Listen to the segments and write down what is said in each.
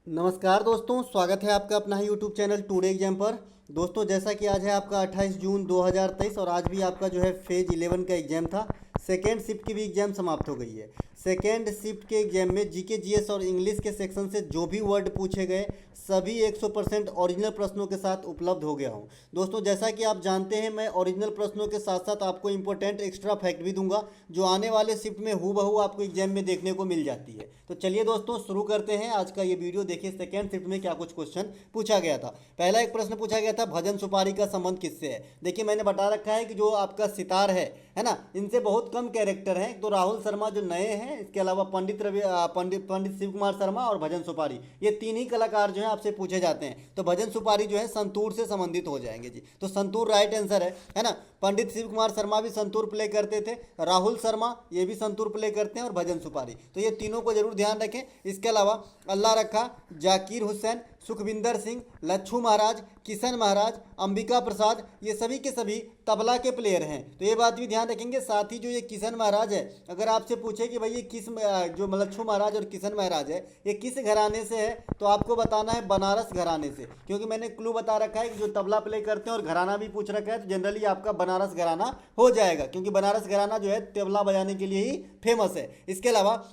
नमस्कार दोस्तों, स्वागत है आपका अपना ही यूट्यूब चैनल टुडे एग्जाम पर। दोस्तों, जैसा कि आज है आपका 28 जून 2023 और आज भी आपका जो है फेज 11 का एग्जाम था। सेकेंड शिफ्ट की भी एग्जाम समाप्त हो गई है। सेकेंड शिफ्ट के एग्जाम में जीके जीएस और इंग्लिश के सेक्शन से जो भी वर्ड पूछे गए सभी 100% ओरिजिनल प्रश्नों के साथ उपलब्ध हो गया हूँ। दोस्तों, जैसा कि आप जानते हैं, मैं ओरिजिनल प्रश्नों के साथ साथ आपको इंपॉर्टेंट एक्स्ट्रा फैक्ट भी दूंगा जो आने वाले शिफ्ट में हूबहू आपको एग्जाम में देखने को मिल जाती है। तो चलिए दोस्तों, शुरू करते हैं आज का ये वीडियो। देखिए सेकेंड शिफ्ट में क्या कुछ क्वेश्चन पूछा गया था। पहला एक प्रश्न पूछा गया था, भजन सुपारी का संबंध किससे है। देखिए मैंने बता रखा है कि जो आपका सितार है ना, इनसे बहुत कम कैरेक्टर हैं। तो राहुल शर्मा जो नए हैं, इसके अलावा पंडित शिव कुमार शर्मा और भजन सुपारी, ये तीन ही कलाकार जो है आपसे पूछे जाते हैं। तो भजन सुपारी जो है संतूर से संबंधित हो जाएंगे जी। तो संतूर राइट आंसर है ना। पंडित शिव कुमार शर्मा भी संतूर प्ले करते थे, राहुल शर्मा ये भी संतूर प्ले करते हैं, और भजन सुपारी, तो ये तीनों को जरूर ध्यान रखें। इसके अलावा अल्लाह रखा, जाकिर हुसैन, सुखविंदर सिंह, लच्छू महाराज, किशन महाराज, अंबिका प्रसाद, ये सभी के सभी तबला के प्लेयर हैं। तो ये बात भी ध्यान रखेंगे। साथ ही जो ये किशन महाराज है, अगर आपसे पूछे कि भाई ये किस जो लच्छू महाराज और किशन महाराज है ये किस घराने से है, तो आपको बताना है बनारस घराने से, क्योंकि मैंने क्लू बता रखा है कि जो तबला प्ले करते हैं और घराना भी पूछ रखा है, तो जनरली आपका बनारस घराना हो जाएगा, क्योंकि बनारस घराना जो है तबला बजाने के लिए ही फेमस है। इसके अलावा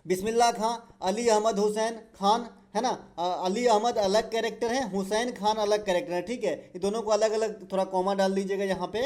बिस्मिल्लाह खां, अली अहमद हुसैन खान, है ना। अली अहमद अलग कैरेक्टर है, हुसैन खान अलग कैरेक्टर है, ठीक है। ये दोनों को अलग अलग थोड़ा कॉमा डाल दीजिएगा यहाँ पे।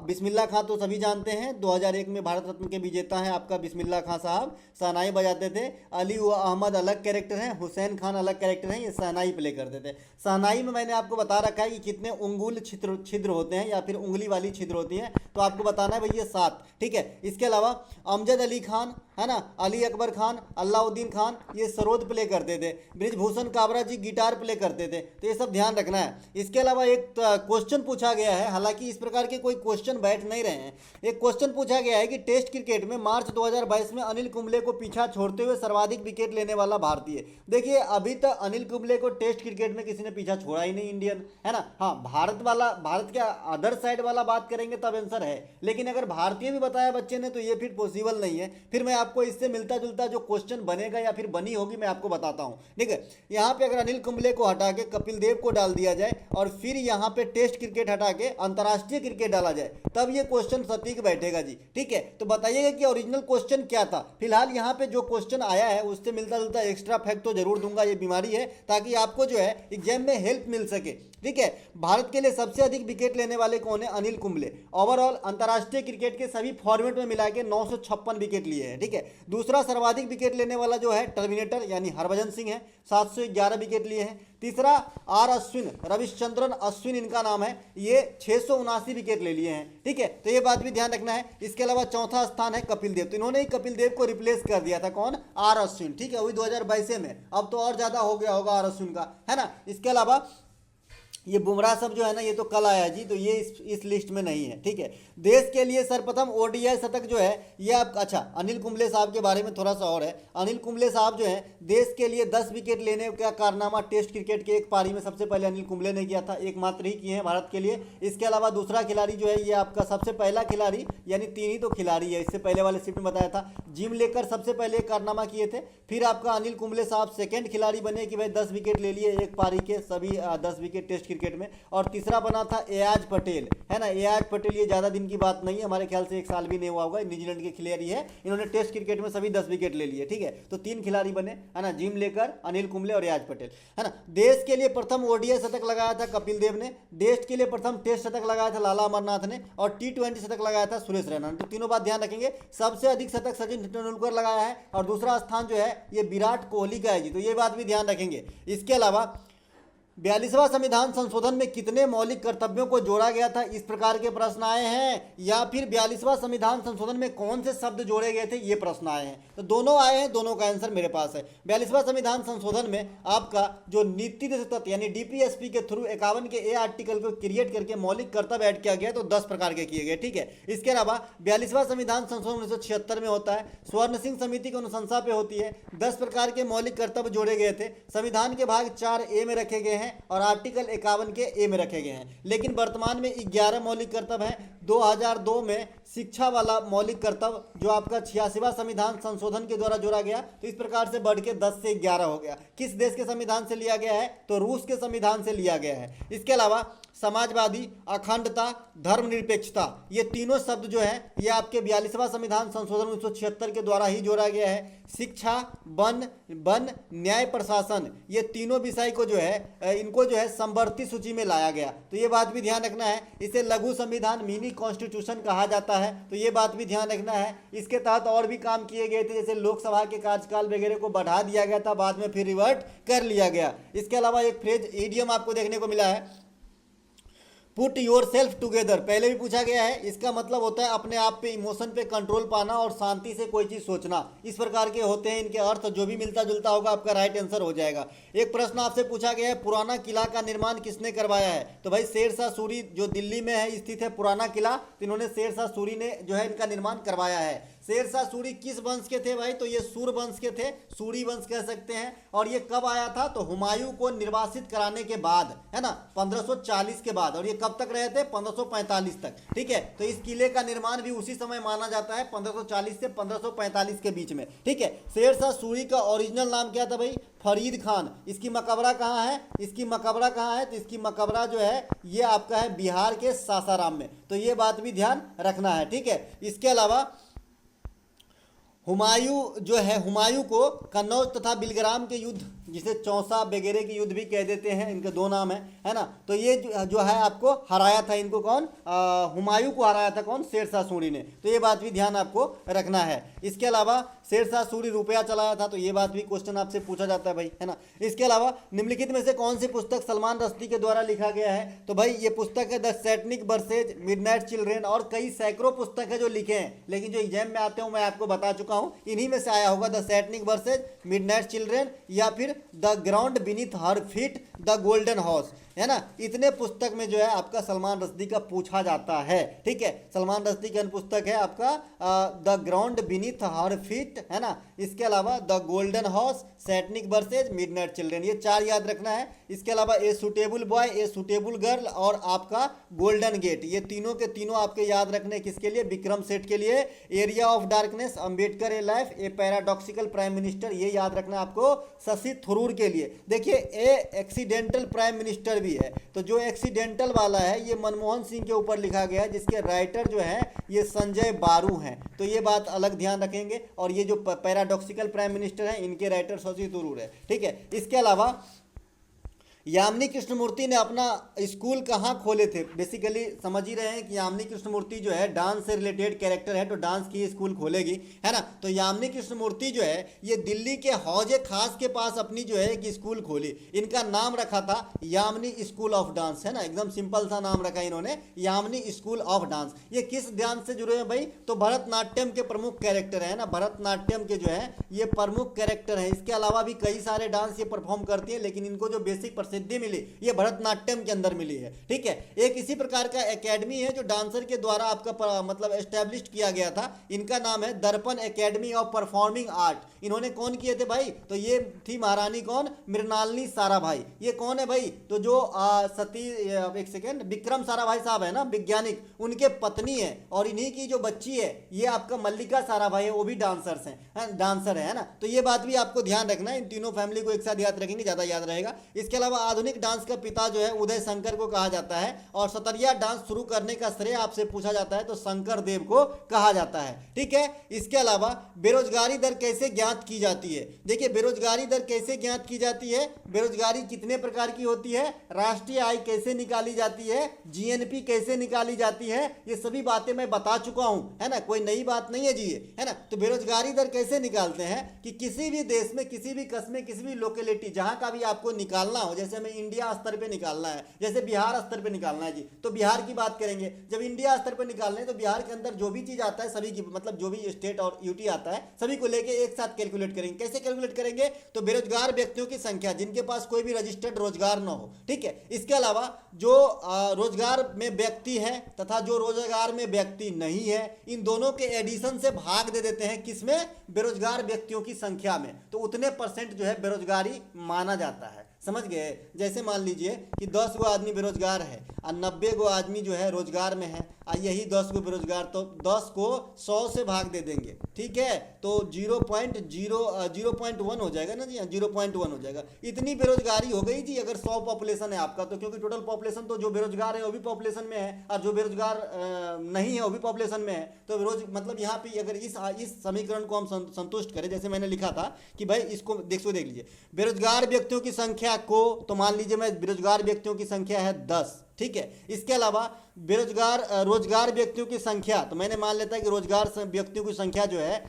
बिस्मिल्लाह खां तो सभी जानते हैं, 2001 में भारत रत्न के विजेता हैं आपका बिस्मिल्लाह खां साहब, शहनाई बजाते थे। अली अहमद अलग कैरेक्टर हैं, हुसैन खान अलग कैरेक्टर हैं, ये शहनाई प्ले करते थे। शहनाई में मैंने आपको बता रखा है कि कितने उंगुल छिद्र होते हैं या फिर उंगली वाली छिद्र होती हैं, तो आपको बताना है भाई ये 7, ठीक है। इसके अलावा अमजद अली खान, है ना, अली अकबर खान, अलाउद्दीन खान ये सरोद प्ले करते थे। ब्रिजभूषण काबरा जी गिटार प्ले करते थे। तो ये सब ध्यान रखना है। इसके अलावा एक क्वेश्चन पूछा गया है, हालांकि इस प्रकार के कोई क्वेश्चन बैठ नहीं रहे हैं। एक क्वेश्चन पूछा गया है कि टेस्ट क्रिकेट में मार्च 2022 में अनिल कुंबले को पीछा छोड़ते हुए सर्वाधिक विकेट लेने वाला भारतीय। देखिए अभी तक अनिल कुंबले को टेस्ट क्रिकेट में किसी ने पीछा छोड़ा ही नहीं, इंडियन, है ना। हाँ, भारत के अदर साइड वाला बात करेंगे तब आंसर है, लेकिन अगर भारतीय भी बताया बच्चे ने तो ये फिर पॉसिबल नहीं है। फिर मैं आपको इससे मिलता जुलता जो क्वेश्चन बनेगा या फिर बनी होगी मैं आपको बताता हूँ, ठीक है। यहाँ पे अगर अनिल कुंबले को हटा के कपिल देव को डाल दिया जाए और फिर यहाँ पे टेस्ट क्रिकेट हटा के अंतर्राष्ट्रीय क्रिकेट डाला जाए, तब ये क्वेश्चन सटीक बैठेगा जी, ठीक है। तो बताइएगा कि ओरिजिनल क्वेश्चन क्या था। फिलहाल यहाँ पे जो क्वेश्चन आया है उससे मिलता जुलता एक्स्ट्रा फैक्ट तो जरूर दूंगा, ये बीमारी है, ताकि आपको जो है एग्जाम में हेल्प मिल सके, ठीक है। भारत के लिए सबसे अधिक विकेट लेने वाले कौन है? अनिल कुंबले। ओवरऑल अंतर्राष्ट्रीय क्रिकेट के सभी फॉर्मेट में मिला के 956 विकेट लिए हैं, ठीक है। दूसरा सर्वाधिक विकेट लेने वाला जो है टर्मिनेटर यानी हरभजन सिंह है, 711 विकेट लिए हैं। तीसरा आर अश्विन, रविचंद्रन अश्विन इनका नाम है, ये 679 विकेट ले लिए हैं, ठीक है। तो ये बात भी ध्यान रखना है। इसके अलावा चौथा स्थान है कपिल देव, तो इन्होंने ही कपिल देव को रिप्लेस कर दिया था, कौन? आर अश्विन, ठीक है, वही 2022 में। अब तो और ज्यादा हो गया होगा आर अश्विन का, है ना। इसके अलावा ये बुमराह सब जो है ना, ये तो कल आया जी, तो ये इस लिस्ट में नहीं है, ठीक है। देश के लिए सर्वप्रथम ओडीआई शतक जो है ये आप, अच्छा अनिल कुंबले साहब के बारे में थोड़ा सा और है। अनिल कुंबले साहब जो है देश के लिए 10 विकेट लेने का कारनामा टेस्ट क्रिकेट के एक पारी में सबसे पहले अनिल कुंबले ने किया था, एकमात्र ही किए हैं भारत के लिए। इसके अलावा दूसरा खिलाड़ी जो है ये आपका सबसे पहला खिलाड़ी, यानी 3 ही तो खिलाड़ी है, इससे पहले वाले शिफ्ट में बताया था, जिम लेकर सबसे पहले कारनामा किए थे। फिर आपका अनिल कुंबले साहब सेकेंड खिलाड़ी बने कि भाई 10 विकेट ले लिए एक पारी के, सभी 10 विकेट टेस्ट क्रिकेट में। और तीसरा बना था एयाज पटेल, है ना। एयाज पटेल ये ज़्यादा दिन की बात नहीं है, हमारे ख्याल से 1 साल भी नहीं हुआ होगा, न्यूजीलैंड के खिलाड़ी है, इन्होंने टेस्ट क्रिकेट में सभी 10 विकेट ले लिए, ठीक है। तो 3 खिलाड़ी बने, है ना, जिम लेकर, अनिल कुंबले और एयाज पटेल, है ना। देश के लिए प्रथम ओडीआई शतक लगाया था कपिल देव ने, देश के लिए प्रथम टेस्ट शतक लगाया था लाला अमरनाथ ने, और T20 शतक लगाया था सुरेश रैना ने। तो तीनों बात ध्यान रखेंगे। सबसे अधिक शतक सचिन तेंदुलकर लगाया है, और दूसरा स्थान जो है ये विराट कोहली का है जी, तो ये बात भी ध्यान रखेंगे। इसके अलावा 42वां संविधान संशोधन में कितने मौलिक कर्तव्यों को जोड़ा गया था, इस प्रकार के प्रश्न आए हैं। या फिर 42वां संविधान संशोधन में कौन से शब्द जोड़े गए थे, ये प्रश्न आए हैं। तो दोनों आए हैं, दोनों का आंसर मेरे पास है। 42वां संविधान संशोधन में आपका जो नीति तत्व यानी डीपीएसपी के थ्रू 51 के ए आर्टिकल को क्रिएट करके मौलिक कर्तव्य ऐड किया गया, तो 10 प्रकार के किए गए, ठीक है। इसके अलावा 42वां संविधान संशोधन 1976 में होता है, स्वर्ण सिंह समिति की अनुशंसा पे होती है। 10 प्रकार के मौलिक कर्तव्य जोड़े गए थे। संविधान के भाग 4A में रखे गए हैं हैं और आर्टिकल 51 के ए में रखे गए हैं। लेकिन वर्तमान में 11 मौलिक कर्तव्य हैं। 2002 में शिक्षा वाला मौलिक कर्तव्य जो आपका 86वां संविधान संशोधन के द्वारा जोड़ा गया, तो इस प्रकार से बढ़ के 10 से 11 हो गया। किस देश के संविधान से लिया गया है? तो रूस के संविधान से लिया गया है। इसके अलावा समाजवादी, अखंडता, धर्मनिरपेक्षता, ये तीनों शब्द जो है ये आपके 42वां संविधान संशोधन 1976 के द्वारा ही जोड़ा गया है। शिक्षा, वन, न्याय, प्रशासन, ये तीनों विषय को जो है इनको जो है समवर्ती सूची में लाया गया। तो ये बात भी ध्यान रखना है। इसे लघु संविधान, मिनी कॉन्स्टिट्यूशन कहा जाता है, तो ये बात भी ध्यान रखना है। इसके तहत और भी काम किए गए थे, जैसे लोकसभा के कार्यकाल वगैरह को बढ़ा दिया गया था, बाद में फिर रिवर्ट कर लिया गया। इसके अलावा एक फ्रेज, इडियम आपको देखने को मिला है, पुट योर सेल्फ टुगेदर, पहले भी पूछा गया है। इसका मतलब होता है अपने आप पे, इमोशन पे कंट्रोल पाना और शांति से कोई चीज़ सोचना। इस प्रकार के होते हैं इनके अर्थ। जो भी मिलता जुलता होगा आपका राइट आंसर हो जाएगा। एक प्रश्न आपसे पूछा गया है, पुराना किला का निर्माण किसने करवाया है? तो भाई शेरशाह सूरी, जो दिल्ली में है स्थित है पुराना किला, तो इन्होंने शेरशाह सूरी ने जो है इनका निर्माण करवाया है। शेरशाह सूरी किस वंश के थे भाई? तो ये सूर वंश के थे, सूरी वंश कह सकते हैं। और ये कब आया था? तो हुमायूं को निर्वासित कराने के बाद, है ना, 1540 के बाद। और ये कब तक रहे थे? 1545 तक। ठीक है, तो इस किले का निर्माण भी उसी समय माना जाता है, 1540 से 1545 के बीच में। ठीक है, शेरशाह सूरी का ओरिजिनल नाम क्या था भाई? फरीद खान। इसकी मकबरा कहाँ है? इसकी मकबरा कहाँ है? तो इसकी मकबरा जो है ये आपका है बिहार के सासाराम में। तो ये बात भी ध्यान रखना है। ठीक है, इसके अलावा हुमायूं जो है, हुमायूं को कन्नौज तथा बिलग्राम के युद्ध, जिसे चौसा वगैरह के युद्ध भी कह देते हैं, इनके दो नाम है ना, तो ये जो है आपको हराया था। इनको कौन? हुमायूं को हराया था कौन? शेरशाह सूरी ने। तो ये बात भी ध्यान आपको रखना है। इसके अलावा शेरशाह सूरी रुपया चलाया था, तो ये बात भी क्वेश्चन आपसे पूछा जाता है भाई, है ना। इसके अलावा निम्नलिखित में से कौन सी पुस्तक सलमान रश्दी के द्वारा लिखा गया है? तो भाई ये पुस्तक है the Satanic versus, midnight children, और कई सैकड़ों पुस्तक है जो लिखे हैं, लेकिन जो एग्जाम में आते हूँ मैं आपको बता चुका हूँ, इन्हीं में से आया होगा the Satanic versus, midnight children, या फिर the ground beneath her feet, the golden horse, है ना। इतने पुस्तक में जो है आपका सलमान रश्दी का पूछा जाता है। ठीक है, सलमान रश्दी की अन्य पुस्तक है आपका the ground beneath her feet, है ना। इसके अलावा the golden horse, Satanic versus, midnight children, ये 4 याद रखना है। इसके अलावा a suitable boy, a suitable girl और आपका गोल्डन गेट, ये तीनों के तीनों आपके याद रखने, किसके लिए? विक्रम सेठ के लिए। Area of darkness, Ambedkar A life, A paradoxical prime minister, ये याद रखना है आपको शशि थरूर के लिए। देखिए ए एक्सीडेंटल प्राइम मिनिस्टर भी है, तो जो एक्सीडेंटल वाला है ये मनमोहन सिंह के ऊपर लिखा गया है, जिसके राइटर जो है ये संजय बारू हैं। तो ये बात अलग ध्यान रखेंगे। और ये जो पैराडॉक्सिकल प्राइम मिनिस्टर हैं इनके राइटर शशि थरूर है। ठीक है, इसके अलावा यामिनी कृष्णमूर्ति ने अपना स्कूल कहाँ खोले थे? बेसिकली समझ ही रहे हैं कि यामिनी कृष्णमूर्ति जो है डांस से रिलेटेड कैरेक्टर है, तो डांस की स्कूल खोलेगी, है ना। तो यामिनी कृष्णमूर्ति जो है ये दिल्ली के हौजे खास के पास अपनी जो है एक स्कूल खोली। इनका नाम रखा था यामिनी स्कूल ऑफ डांस, है ना, एकदम सिंपल सा नाम रखा इन्होंने, यामिनी स्कूल ऑफ डांस। ये किस डांस से जुड़े हैं भाई? तो भरतनाट्यम के प्रमुख कैरेक्टर है ना, भरतनाट्यम के जो है ये प्रमुख कैरेक्टर है। इसके अलावा भी कई सारे डांस ये परफॉर्म करती है, लेकिन इनको जो बेसिक प्रसिद्धि मिली ये भरतनाट्यम के अंदर मिली है। ठीक है, एक इसी प्रकार का एकेडमी है जो डांसर के द्वारा आपका मतलब एस्टेब्लिश किया गया था। इनका नाम है दर्पण एकेडमी ऑफ परफॉर्मिंग आर्ट। इन्होंने कौन किए थे भाई? तो ये थी महारानी कौन? मृणालिनी साराभाई। ये कौन है भाई? तो जो एक सेकेंड, विक्रम साराभाई साहब है ना, वैज्ञानिक, उनके पत्नी है। और इन्हीं की जो बच्ची है ये आपका मल्लिका साराभाई है, वो भी डांसर्स हैं, डांसर है ना। तो ये बात भी आपको ध्यान रखना है। इन तीनों फैमिली को एक साथ याद रखेंगे, ज्यादा याद रहेगा। इसके अलावा आधुनिक डांस का पिता जो है उदय शंकर को कहा जाता है। और सतरिया डांस शुरू करने का श्रेय आपसे पूछा जाता है तो शंकर देव को कहा जाता है। ठीक है, इसके अलावा बेरोजगारी दर कैसे ज्ञात की जाती है? देखिए बेरोजगारी दर कैसे ज्ञात की जाती है? बेरोजगारी कितने प्रकार की होती है? राष्ट्रीय आय कैसे निकाली जाती है? जीएनपी कैसे निकाली जाती है? ये सभी बातें मैं बता चुका हूं, है ना, कोई नई बात नहीं है जी, है ना। तो बेरोजगारी दर कैसे निकालते हैं कि किसी भी देश में, किसी भी कस्बे, किसी भी लोकेलिटी, जहां का भी आपको निकालना हो, जैसे हमें इंडिया स्तर पे निकालना है, जैसे बिहार स्तर पे निकालना है जी, तो बिहार की बात करेंगे। जब इंडिया स्तर पे निकालना है तो बिहार के अंदर जो भी चीज आता है सभी की, मतलब जो भी स्टेट और यूटी आता है सभी को लेके एक साथ कैलकुलेट करेंगे। कैसे कैलकुलेट करेंगे? तो बेरोजगार व्यक्तियों की संख्या जिनके पास कोई भी रजिस्टर्ड रोजगार न हो। ठीक है, इसके अलावा जो रोजगार में व्यक्ति है तथा जो रोजगार में व्यक्ति नहीं है, इन दोनों के एडिशन से भाग दे देते हैं किसमें? बेरोजगार व्यक्तियों की संख्या में। तो उतने परसेंट जो है बेरोजगारी माना जाता है। समझ गए। जैसे मान लीजिए कि 10 गो आदमी बेरोजगार है और 90 गो आदमी जो है रोजगार में है और यही 10 गो बेरोजगार, तो 10 को 100 से भाग दे देंगे, ठीक है, तो 0.1 हो जाएगा ना जी, 0.1 हो जाएगा। इतनी बेरोजगारी हो गई जी अगर 100 पॉपुलेशन है आपका तो, क्योंकि टोटल पॉपुलेशन तो जो बेरोजगार है वो भी पॉपुलेशन में है और जो बेरोजगार नहीं है वो भी पॉपुलेशन में है। तो मतलब यहाँ पे अगर इस समीकरण को हम संतुष्ट करें, जैसे मैंने लिखा था कि भाई इसको देख लीजिए, बेरोजगार व्यक्तियों की संख्या को, तो मान लीजिए मैं बेरोजगार व्यक्तियों की संख्या है 10, ठीक है। इसके अलावा रोजगार व्यक्तियों की संख्या, तो मैंने मान लेता है कि रोजगार व्यक्तियों की संख्या जो है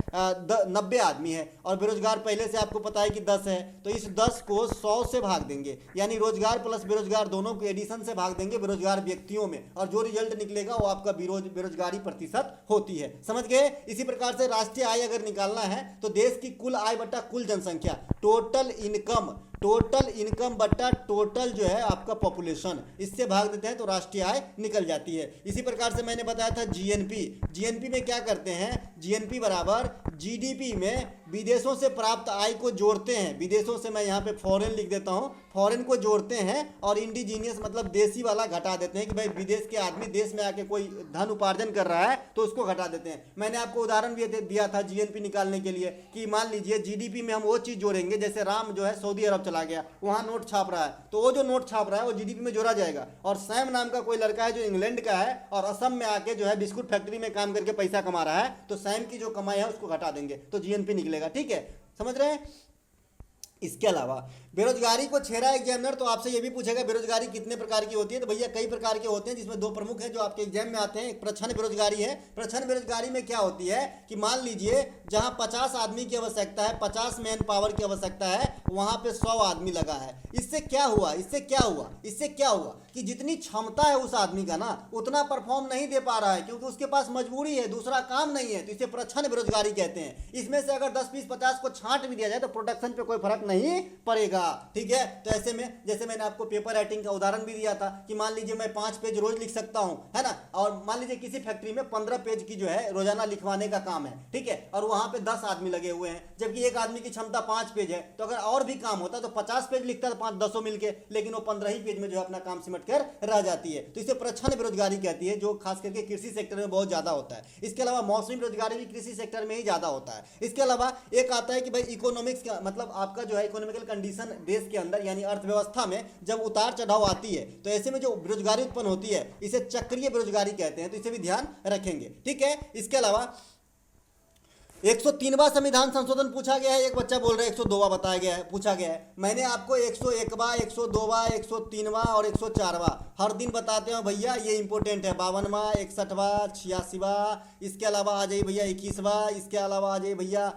90 आदमी है और बेरोजगार पहले से आपको पता है कि 10 है, तो इस 10 को 100 से भाग देंगे, यानी रोजगार प्लस बेरोजगार दोनों को एडिशन से भाग देंगे बेरोजगार व्यक्तियों में, और जो रिजल्ट निकलेगा वो आपका बेरोजगारी प्रतिशत होती है। समझ गए। इसी प्रकार से राष्ट्रीय आय अगर निकालना है तो देश की कुल आय बटा कुल जनसंख्या, टोटल इनकम बटा टोटल जो है आपका पॉपुलेशन, इससे भाग देते हैं तो राष्ट्रीय आय निकल जाती है। इसी प्रकार से मैंने बताया था जीएनपी में क्या करते हैं, जीएनपी बराबर जीडीपी में विदेशों से प्राप्त आय को जोड़ते हैं, विदेशों से मैं यहाँ पे फॉरेन लिख देता हूँ, फॉरेन को जोड़ते हैं और इंडिजीनियस मतलब देसी वाला घटा देते हैं कि भाई विदेश के आदमी देश में आके कोई धन उपार्जन कर रहा है तो उसको घटा देते हैं। मैंने आपको उदाहरण भी दिया था जीएनपी निकालने के लिए कि मान लीजिए जीडीपी में हम वो चीज़ जोड़ेंगे, जैसे राम जो है सऊदी अरब चला गया, वहाँ नोट छाप रहा है, तो वो जो नोट छाप रहा है वो जीडीपी में जोड़ा जाएगा। और सैम नाम का कोई लड़का है जो इंग्लैंड का है और असम में आके जो है बिस्कुट फैक्ट्री में काम करके पैसा कमा रहा है, तो सैम की जो कमाई है उसको घटा देंगे तो जीएनपी निकलेगा, ठीक है, समझ रहे हैं। इसके अलावा बेरोजगारी को छेड़ा एग्जामिनर तो आपसे ये भी पूछेगा बेरोजगारी कितने प्रकार की होती है, तो भैया कई प्रकार के होते हैं, जिसमें दो प्रमुख हैं जो आपके एग्जाम में आते हैं। एक प्रच्छन्न बेरोजगारी है। प्रच्छन्न बेरोजगारी में क्या होती है कि मान लीजिए जहां 50 आदमी की आवश्यकता है, 50 मैन पावर की आवश्यकता है, वहां पे 100 आदमी लगा है। इससे क्या हुआ कि जितनी क्षमता है उस आदमी का ना उतना परफॉर्म नहीं दे पा रहा है, क्योंकि उसके पास मजबूरी है, दूसरा काम नहीं है, तो इसे प्रच्छन्न बेरोजगारी कहते हैं। इसमें से अगर 10, 20, 50 को छांट भी दिया जाए तो प्रोडक्शन पे कोई फर्क नहीं पड़ेगा, ठीक है। तो ऐसे में जैसे मैंने आपको पेपर राइटिंग का उदाहरण भी दिया था कि मान लीजिए मैं 5 पेज रोज लिख सकता हूं, है ना, और मान लीजिए किसी फैक्ट्री में 15 पेज की जो है रोजाना लिखवाने का काम है, ठीक है, और वहां पे 10 आदमी लगे हुए हैं, जबकि एक आदमी की क्षमता 5 पेज है, तो अगर और भी काम होता तो 50 पेज लिखता था 5-10 मिलके, लेकिन वो 15 ही पेज में जो है अपना काम सिमट कर रह जाती है। तो इसे प्रच्छन्न बेरोजगारी कहती है, जो खास करके कृषि सेक्टर में बहुत ज्यादा होता है। इसके अलावा मौसमी बेरोजगारी भी कृषि सेक्टर में ही ज्यादा होता है। इसके अलावा एक आता है कि भाई इकोनॉमिक्स का मतलब आपका जो है इकोनॉमिकल कंडीशन देश के अंदर यानी अर्थव्यवस्था में जब उतार चढ़ाव आती है तो ऐसे में जो बेरोजगारी उत्पन्न होती है इसे चक्रीय बेरोजगारी कहते हैं, तो इसे भी ध्यान रखेंगे, ठीक है। इसके अलावा 103वां संविधान संशोधन पूछा गया है। एक बच्चा बोल रहा है 102वां बताया गया है, पूछा गया है। मैंने आपको 101वां, 102वां, 103वां और 104वां हर दिन बताते हैं भैया, ये इंपॉर्टेंट है। 52वां, 61वां, 86वां, इसके अलावा आ जाइए भैया 21वां, इसके अलावा आ जाइए भैया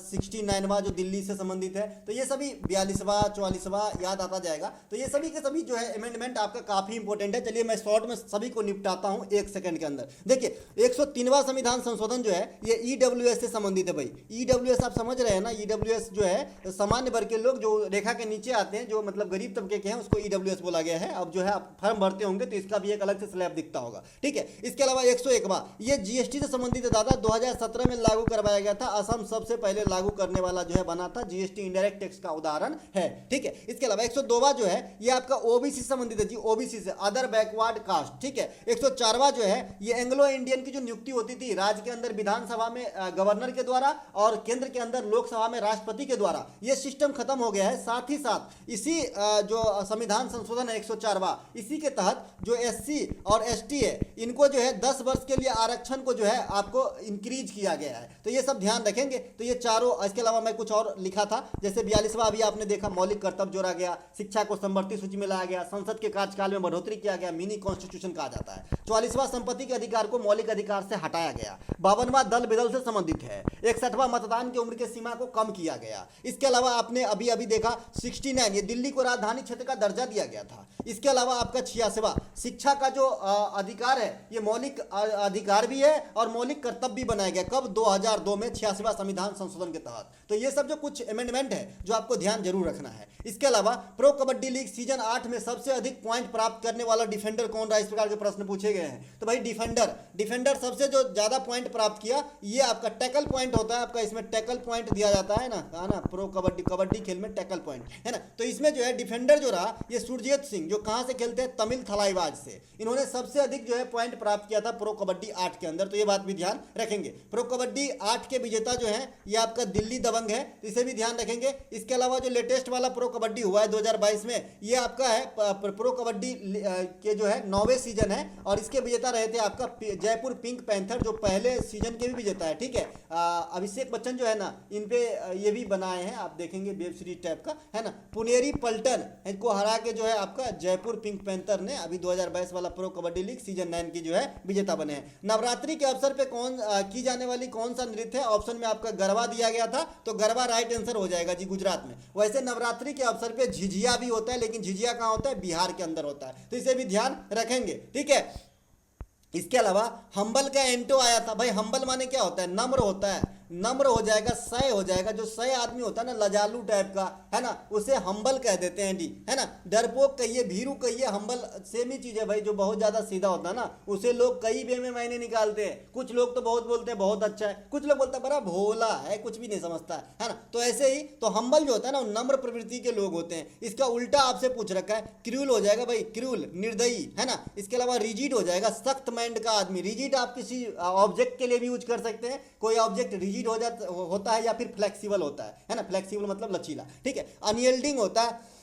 69वां जो दिल्ली से संबंधित है। तो ये सभी 42वां, 44वां याद आता जाएगा। तो ये सभी के सभी जो है अमेंडमेंट आपका काफ़ी इंपॉर्टेंट है। चलिए मैं शॉर्ट में सभी को निपटाता हूँ 1 सेकंड के अंदर। देखिए 103वां संविधान संशोधन जो है ये ईडब्ल्यूएस से संबंधित है भाई। ईडब्ल्यूएस आप समझ रहे हैं ना, ईडब्ल्यूएस जो है सामान्य वर्ग के लोग जो रेखा के नीचे आते हैं, जो मतलब गरीब तबके के हैं, उसको ईडब्ल्यूएस बोला गया है। अब जो है आप फॉर्म भरते होंगे तो इसका भी एक अलग से स्लैब दिखता होगा, ठीक है। इसके अलावा 101वां ये जीएसटी से संबंधित है दादा, 2017 में लागू करवाया गया था। असम सबसे पहले लागू करने वाला जो है बना था, जीएसटी इंडायरेक्ट टैक्स का उदाहरण है, ठीक है। इसके अलावा 102वां जो है ये आपका ओबीसी से संबंधित है जी, ओबीसी से, अदर बैकवर्ड कास्ट, ठीक है। 104वां जो है ये एंग्लो इंडियन की जो नियुक्ति होती थी राज्य के अंदर विधानसभा में गवर्नर के द्वारा और केंद्र के अंदर लोकसभा में राष्ट्रपति के द्वारा, ये सिस्टम खत्म हो गया है। साथ ही साथ इसी जो संविधान संशोधन है 104वां, इसी के तहत जो एससी और एसटी है इनको जो है 10 वर्ष के लिए आरक्षण को जो है आपको इंक्रीज किया गया है। तो ये सब ध्यान रखेंगे। तो ये चारों, इसके अलावा मैं कुछ और लिखा था, जैसे 42वां अभी आपने देखा, मौलिक कर्तव्य जोड़ा गया, शिक्षा को समवर्ती सूची में लाया गया, संसद के कार्यकाल में बढ़ोतरी किया गया, मिनी कॉन्स्टिट्यूशन कहा जाता है। 44वां संपत्ति के अधिकार को मौलिक अधिकार से हटाया गया। 52वां दल बदल से संबंधित है। 61वां मतदान की उम्र की सीमा को कम किया गया। इसके अलावा आपने अभी अभी देखा 69 ये दिल्ली को राजधानी क्षेत्र का दर्जा दिया गया था। इसके अलावा आपका 86वां शिक्षा का जो अधिकार है ये मौलिक अधिकार भी है और मौलिक कर्तव्य भी बनाया गया। कब? 2002 में 86वां संविधान संशोधन के तहत। तो ये सब जो कुछ अमेंडमेंट है जो आपको ध्यान जरूर रखना है। इसके अलावा प्रो कबड्डी लीग सीजन 8 में सबसे अधिक पॉइंट प्राप्त करने वाला डिफेंडर कौन रहा, इस प्रकार के प्रश्न पूछे गए हैं। तो भाई डिफेंडर सबसे जो ज्यादा पॉइंट प्राप्त किया ये आपका टैकल पॉइंट होता है आपका, इसमें टैकल पॉइंट दिया जाता है ना प्रो कबड्डी, कबड्डी खेल में टैकल पॉइंट है ना। तो इसमें जो है डिफेंडर जो रहा ये सुरजीत सिंह, जो कहाँ से खेलते हैं, तमिल थलाइवाज से, इन्होंने सबसे अधिक जो है पॉइंट प्राप्त किया था प्रो कबड्डी 8 के अंदर, तो ये बात भी ध्यान रखेंगे। प्रो कबड्डी 8 के विजेता जो है ये आपका दिल्ली दबंग है, इसे भी ध्यान रखेंगे। इसके अलावा जो लेटेस्ट वाला प्रो कबड्डी हुआ है 2022 में, ये आपका है प्रो कबड्डी के जो है 9वें सीजन है, और इसके विजेता रहे थे आपका जयपुर पिंक पैंथर, जो पहले सीजन के भी विजेता है, ठीक है। अभिषेक बच्चन जो है ना, इन पे ये भी बनाए हैं, आप देखेंगे वेब सीरीज टाइप का है ना। पुनेरी पल्टन इनको हरा के जो है आपका जयपुर पिंक पैंथर ने अभी 2022 वाला प्रो कबड्डी लीग सीजन 9 की जो है विजेता बने हैं। नवरात्रि के अवसर पे की जाने वाली कौन सा नृत्य है, ऑप्शन में आपका गरबा दिया गया था, तो गरबा राइट आंसर हो जाएगा जी, गुजरात में। वैसे नवरात्रि के अवसर पे झिझिया भी होता है, लेकिन झिझिया कहाँ होता है, बिहार के अंदर होता है, तो इसे भी ध्यान रखेंगे, ठीक है। इसके अलावा हम्बल का एंटो आया था, भाई हम्बल माने क्या होता है, नम्र होता है, नम्र हो जाएगा, सय हो जाएगा, जो सय आदमी होता है ना, लजालू टाइप का है ना, उसे हम्बल कह देते हैं जी, है ना। डरपोक कहिए, भीरू कहिए, हम्बल सेम ही चीज है भाई, जो बहुत ज्यादा सीधा होता है ना, उसे लोग कई वे में मायने निकालते हैं। कुछ लोग तो बहुत बोलते हैं बहुत अच्छा है, कुछ लोग बोलते हैं बड़ा भोला है, कुछ भी नहीं समझता है ना। तो ऐसे ही तो हम्बल जो होता है ना, नम्र प्रवृत्ति के लोग होते हैं। इसका उल्टा आपसे पूछ रखा है, क्रूल हो जाएगा भाई, क्रूल निर्दयी है ना। इसके अलावा रिजिड हो जाएगा, सख्त माइंड का आदमी। रिजिड आप किसी ऑब्जेक्ट के लिए भी यूज कर सकते हैं, कोई ऑब्जेक्ट रिजिड हो जाता होता है या फिर फ्लेक्सिबल होता है ना, फ्लेक्सिबल मतलब लचीला, ठीक है। अनयील्डिंग होता है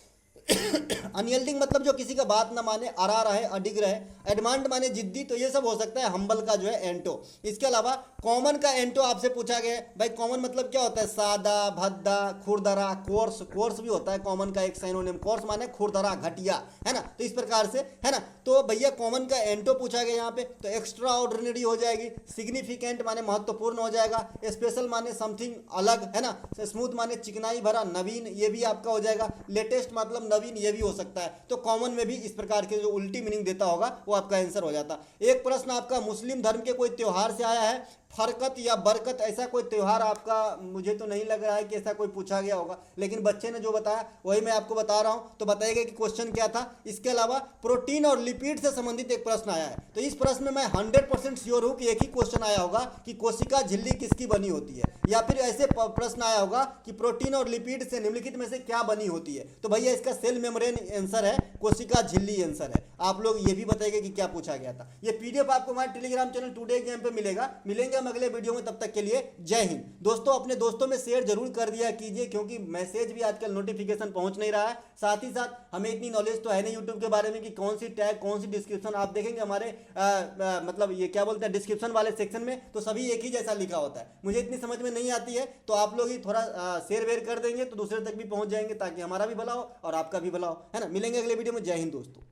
अनयील्डिंग मतलब जो किसी का बात ना माने, अड़ा रहे, अडिग रहे। एडमांड माने जिद्दी, तो ये सब हो सकता है हम्बल का जो है एंटो। इसके अलावा कॉमन का एंटो आपसे पूछा गया है, भाई कॉमन मतलब क्या होता है, सादा, भद्दा, खुरदरा, कोर्स, कोर्स भी होता है कॉमन का एक साइनोनिम, कोर्स माने खुरदरा, घटिया, है ना। तो इस प्रकार से है ना, तो भैया कॉमन का एंटो पूछा गया यहाँ पे, तो एक्स्ट्रा ऑर्डिनरी हो जाएगी, सिग्निफिकेंट माने महत्वपूर्ण हो जाएगा, स्पेशल माने समथिंग अलग, है ना, स्मूथ माने चिकनाई भरा, नवीन ये भी आपका हो जाएगा, लेटेस्ट मतलब नवीन ये भी हो सकता है। तो कॉमन में भी इस प्रकार के जो उल्टी मीनिंग देता होगा वो आपका आंसर हो जाता। एक प्रश्न आपका, मुस्लिम धर्म के कोई त्योहार से आया है, फरकत या बरकत, ऐसा कोई त्योहार आपका, मुझे तो नहीं लग रहा है कि ऐसा कोई पूछा गया होगा, लेकिन बच्चे ने जो बताया वही मैं आपको बता रहा हूं, तो बताइएगा कि क्वेश्चन क्या था। इसके अलावा प्रोटीन और लिपिड से संबंधित एक प्रश्न आया है, तो इस प्रश्न में मैं 100% श्योर हूं कि एक ही क्वेश्चन आया होगा कि कोशिका झिल्ली किसकी बनी होती है, या फिर ऐसे प्रश्न आया होगा कि प्रोटीन और लिपिड से निम्नलिखित में से क्या बनी होती है। तो भैया इसका सेल मेम्ब्रेन आंसर है, कोशिका झिल्ली आंसर है। आप लोग ये भी बताइएगा कि क्या पूछा गया था। ये पीडीएफ आपको हमारे टेलीग्राम चैनल टुडे एग्जाम पे मिलेंगे हम अगले वीडियो में। तब तक के लिए जय हिंद दोस्तों। अपने दोस्तों में शेयर जरूर कर दिया कीजिए, क्योंकि मैसेज भी आजकल नोटिफिकेशन पहुंच नहीं रहा है। साथ ही साथ हमें इतनी नॉलेज तो है नहीं यूट्यूब के बारे में कि कौन सी टैग, कौन सी डिस्क्रिप्शन, आप देखेंगे हमारे मतलब ये क्या बोलते हैं डिस्क्रिप्शन वाले सेक्शन में, तो सभी एक ही जैसा लिखा होता है। मुझे इतनी समझ में नहीं आती है, तो आप लोग ही थोड़ा शेयर वेयर कर देंगे तो दूसरे तक भी पहुंच जाएंगे, ताकि हमारा भी भला हो और आपका भी भला हो, है ना। मिलेंगे अगले वीडियो में। जय हिंद दोस्तों।